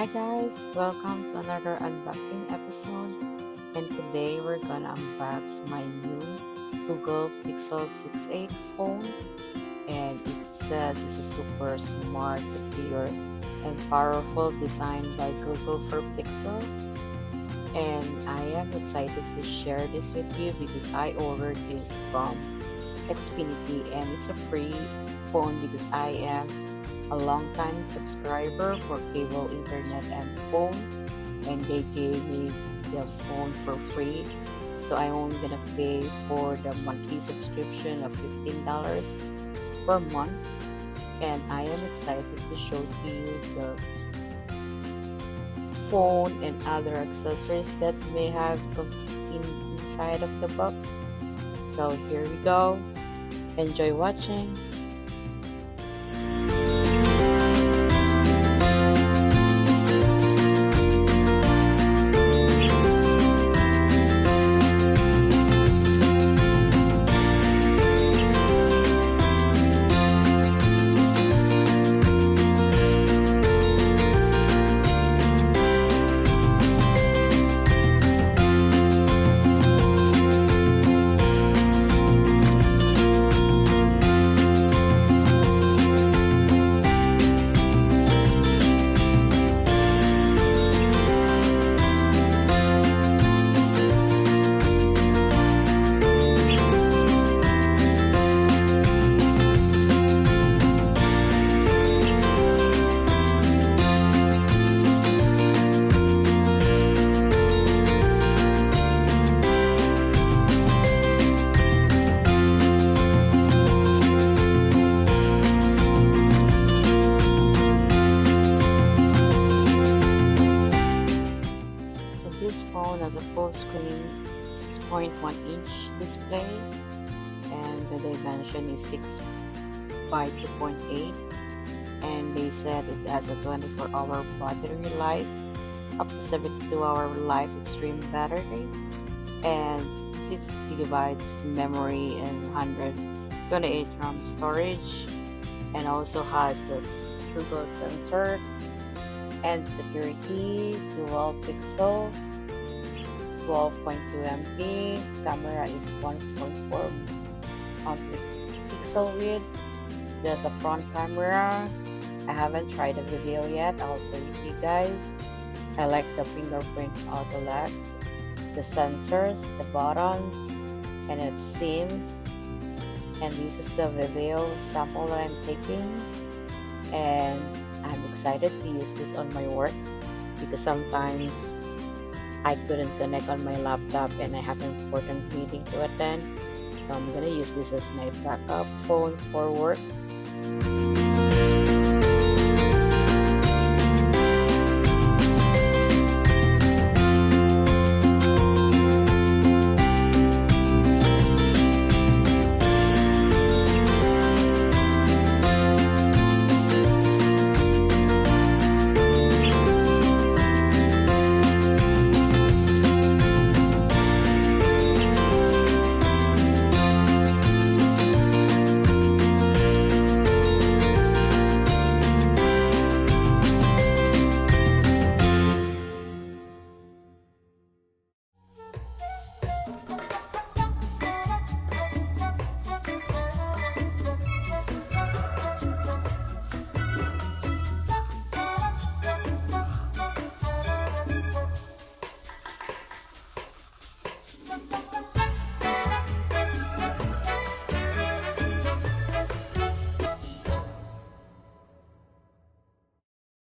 Hi guys, welcome to another unboxing episode, and today we're gonna unbox my new Google Pixel 6a phone, and it says it's a super smart, secure, and powerful design by Google for Pixel. And I am excited to share this with you because I ordered this from Xfinity, and it's a free phone because I am a long-time subscriber for cable internet and phone, and they gave me the phone for free. So I'm only gonna pay for the monthly subscription of $15 per month, and I am excited to show to you the phone and other accessories that may have inside of the box. So here we go. Enjoy watching. So this phone has a full screen 6.1-inch display, and the dimension is 6 by 2.8, and they said it has a 24-hour battery life, up to 72-hour life extreme battery, and 6 gigabytes memory and 128 RAM storage, and also has this Google sensor and security, dual pixel, 12.2 MP, camera is 1.4 pixel width. There's a front camera. I haven't tried the video yet, I'll show it to you guys. I like the fingerprint auto lock, the sensors, the buttons, and it seems, and this is the video sample that I'm taking, and I'm excited to use this on my work because sometimes I couldn't connect on my laptop and I have an important meeting to attend. So I'm gonna use this as my backup phone for work.